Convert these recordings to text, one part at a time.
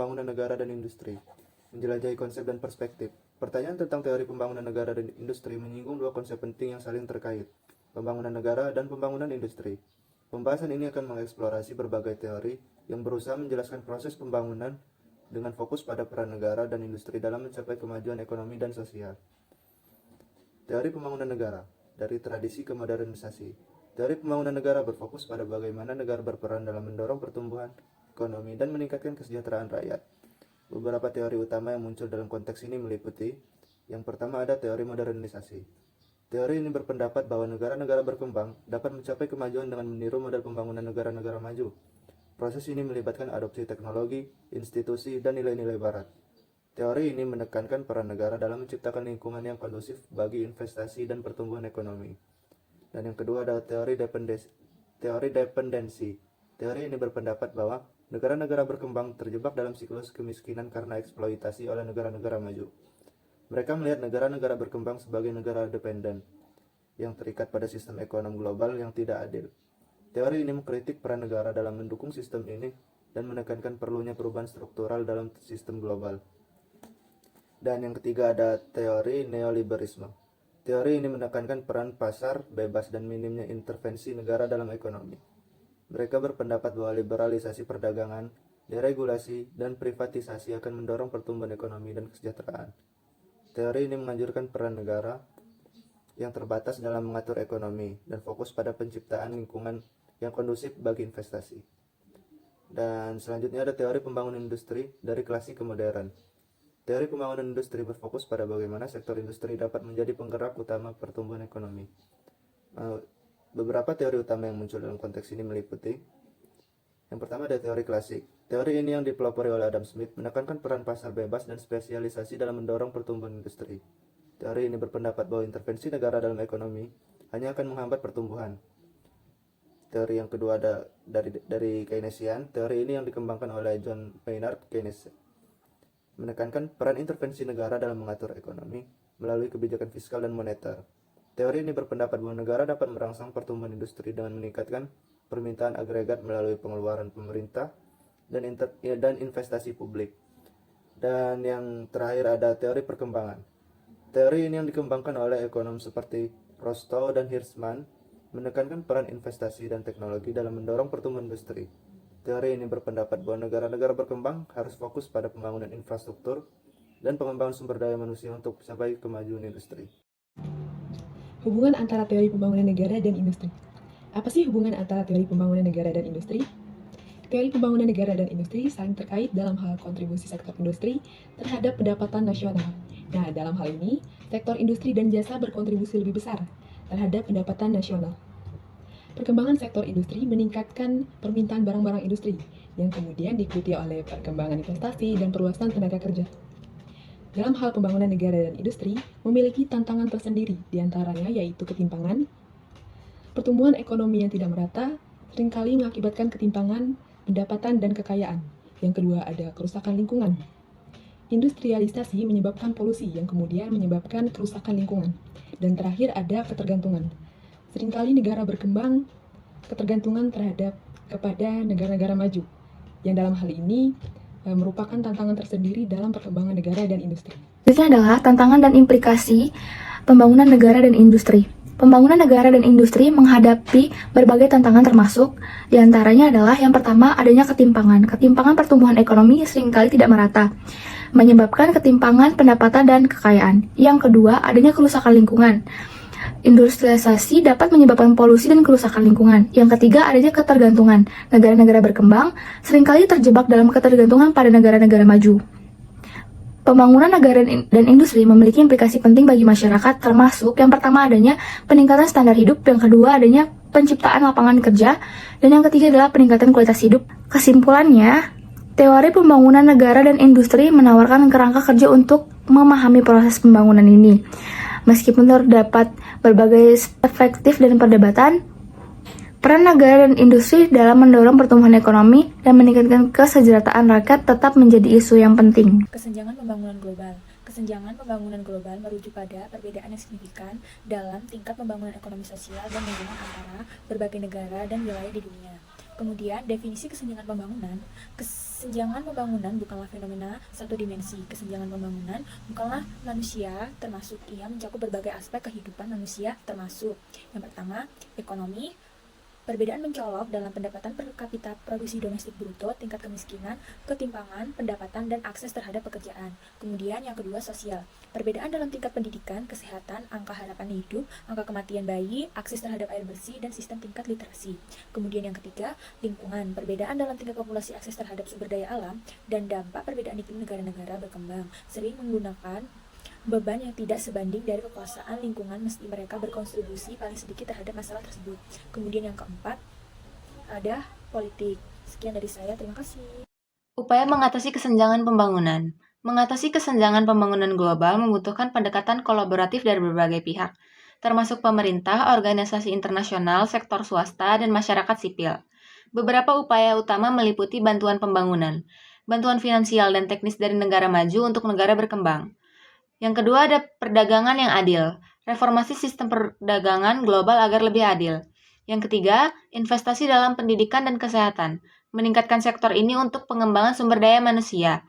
pembangunan negara dan industri. Menjelajahi konsep dan perspektif. Pertanyaan tentang teori pembangunan negara dan industri menyinggung dua konsep penting yang saling terkait, pembangunan negara dan pembangunan industri. Pembahasan ini akan mengeksplorasi berbagai teori yang berusaha menjelaskan proses pembangunan dengan fokus pada peran negara dan industri dalam mencapai kemajuan ekonomi dan sosial. Teori pembangunan negara, dari tradisi ke modernisasi. Teori pembangunan negara berfokus pada bagaimana negara berperan dalam mendorong pertumbuhan ekonomi dan meningkatkan kesejahteraan rakyat. Beberapa teori utama yang muncul dalam konteks ini meliputi: yang pertama ada teori modernisasi. Teori ini berpendapat bahwa negara-negara berkembang dapat mencapai kemajuan dengan meniru model pembangunan negara-negara maju. Proses ini melibatkan adopsi teknologi, institusi, dan nilai-nilai barat. Teori ini menekankan peran negara dalam menciptakan lingkungan yang kondusif bagi investasi dan pertumbuhan ekonomi. Dan yang kedua adalah teori dependensi. Teori ini berpendapat bahwa negara-negara berkembang terjebak dalam siklus kemiskinan karena eksploitasi oleh negara-negara maju. Mereka melihat negara-negara berkembang sebagai negara dependen yang terikat pada sistem ekonomi global yang tidak adil. Teori ini mengkritik peran negara dalam mendukung sistem ini dan menekankan perlunya perubahan struktural dalam sistem global. Dan yang ketiga ada teori neoliberalisme. Teori ini menekankan peran pasar bebas dan minimnya intervensi negara dalam ekonomi. Mereka berpendapat bahwa liberalisasi perdagangan, deregulasi, dan privatisasi akan mendorong pertumbuhan ekonomi dan kesejahteraan. Teori ini menganjurkan peran negara yang terbatas dalam mengatur ekonomi dan fokus pada penciptaan lingkungan yang kondusif bagi investasi. Dan selanjutnya ada teori pembangunan industri dari klasik ke modern. Teori pembangunan industri berfokus pada bagaimana sektor industri dapat menjadi penggerak utama pertumbuhan ekonomi. Beberapa teori utama yang muncul dalam konteks ini meliputi: yang pertama ada teori klasik. Teori ini yang dipelopori oleh Adam Smith menekankan peran pasar bebas dan spesialisasi dalam mendorong pertumbuhan industri. Teori ini berpendapat bahwa intervensi negara dalam ekonomi hanya akan menghambat pertumbuhan. Teori yang kedua ada dari Keynesian. Teori ini yang dikembangkan oleh John Maynard Keynes menekankan peran intervensi negara dalam mengatur ekonomi melalui kebijakan fiskal dan moneter. Teori ini berpendapat bahwa negara dapat merangsang pertumbuhan industri dengan meningkatkan permintaan agregat melalui pengeluaran pemerintah dan investasi publik. Dan yang terakhir ada teori perkembangan. Teori ini yang dikembangkan oleh ekonom seperti Rostow dan Hirschman menekankan peran investasi dan teknologi dalam mendorong pertumbuhan industri. Teori ini berpendapat bahwa negara-negara berkembang harus fokus pada pembangunan infrastruktur dan pengembangan sumber daya manusia untuk mencapai kemajuan industri. Hubungan antara teori pembangunan negara dan industri. Apa sih hubungan antara teori pembangunan negara dan industri? Teori pembangunan negara dan industri saling terkait dalam hal kontribusi sektor industri terhadap pendapatan nasional. Nah, dalam hal ini, sektor industri dan jasa berkontribusi lebih besar terhadap pendapatan nasional. Perkembangan sektor industri meningkatkan permintaan barang-barang industri, yang kemudian diikuti oleh perkembangan investasi dan perluasan tenaga kerja. Dalam hal pembangunan negara dan industri, memiliki tantangan tersendiri, diantaranya yaitu ketimpangan. Pertumbuhan ekonomi yang tidak merata seringkali mengakibatkan ketimpangan pendapatan dan kekayaan. Yang kedua ada kerusakan lingkungan. Industrialisasi menyebabkan polusi yang kemudian menyebabkan kerusakan lingkungan. Dan terakhir ada ketergantungan. Seringkali negara berkembang ketergantungan kepada negara-negara maju, yang dalam hal ini merupakan tantangan tersendiri dalam perkembangan negara dan industri. Selanjutnya adalah tantangan dan implikasi pembangunan negara dan industri. Pembangunan negara dan industri menghadapi berbagai tantangan termasuk diantaranya adalah yang pertama adanya ketimpangan. Ketimpangan pertumbuhan ekonomi seringkali tidak merata, menyebabkan ketimpangan pendapatan dan kekayaan. Yang kedua adanya kerusakan lingkungan. Industrialisasi dapat menyebabkan polusi dan kerusakan lingkungan. Yang ketiga adanya ketergantungan. Negara-negara berkembang seringkali terjebak dalam ketergantungan pada negara-negara maju. Pembangunan negara dan industri memiliki implikasi penting bagi masyarakat, termasuk yang pertama adanya peningkatan standar hidup, yang kedua adanya penciptaan lapangan kerja, dan yang ketiga adalah peningkatan kualitas hidup. Kesimpulannya, teori pembangunan negara dan industri menawarkan kerangka kerja untuk memahami proses pembangunan ini. Meskipun terdapat berbagai perspektif dan perdebatan, peran negara dan industri dalam mendorong pertumbuhan ekonomi dan meningkatkan kesejahteraan rakyat tetap menjadi isu yang penting. Kesenjangan pembangunan global. Kesenjangan pembangunan global merujuk pada perbedaan yang signifikan dalam tingkat pembangunan ekonomi sosial dan lingkungan antara berbagai negara dan wilayah di dunia. Kemudian, definisi kesenjangan pembangunan. Kesenjangan pembangunan bukanlah fenomena satu dimensi. Kesenjangan pembangunan bukanlah manusia, termasuk ia mencakup berbagai aspek kehidupan manusia, termasuk yang pertama, ekonomi. Perbedaan mencolok dalam pendapatan per kapita produksi domestik bruto, tingkat kemiskinan, ketimpangan, pendapatan, dan akses terhadap pekerjaan. Kemudian yang kedua, sosial. Perbedaan dalam tingkat pendidikan, kesehatan, angka harapan hidup, angka kematian bayi, akses terhadap air bersih, dan sistem tingkat literasi. Kemudian yang ketiga, lingkungan. Perbedaan dalam tingkat populasi, akses terhadap sumber daya alam, dan dampak perbedaan iklim negara-negara berkembang. Sering menggunakan beban yang tidak sebanding dari kekuasaan lingkungan, mesti mereka berkontribusi paling sedikit terhadap masalah tersebut. Kemudian yang keempat, ada politik. Sekian dari saya, terima kasih. Upaya mengatasi kesenjangan pembangunan. Mengatasi kesenjangan pembangunan global membutuhkan pendekatan kolaboratif dari berbagai pihak, termasuk pemerintah, organisasi internasional, sektor swasta, dan masyarakat sipil. Beberapa upaya utama meliputi bantuan pembangunan, bantuan finansial dan teknis dari negara maju untuk negara berkembang. Yang kedua ada perdagangan yang adil, reformasi sistem perdagangan global agar lebih adil. Yang ketiga, investasi dalam pendidikan dan kesehatan, meningkatkan sektor ini untuk pengembangan sumber daya manusia.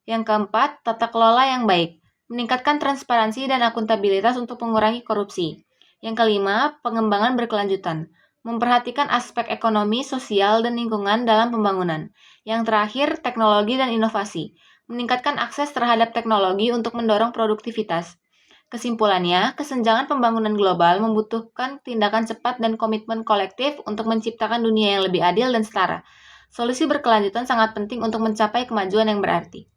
Yang keempat, tata kelola yang baik, meningkatkan transparansi dan akuntabilitas untuk mengurangi korupsi. Yang kelima, pengembangan berkelanjutan, memperhatikan aspek ekonomi, sosial, dan lingkungan dalam pembangunan. Yang terakhir, teknologi dan inovasi, meningkatkan akses terhadap teknologi untuk mendorong produktivitas. Kesimpulannya, kesenjangan pembangunan global membutuhkan tindakan cepat dan komitmen kolektif untuk menciptakan dunia yang lebih adil dan setara. Solusi berkelanjutan sangat penting untuk mencapai kemajuan yang berarti.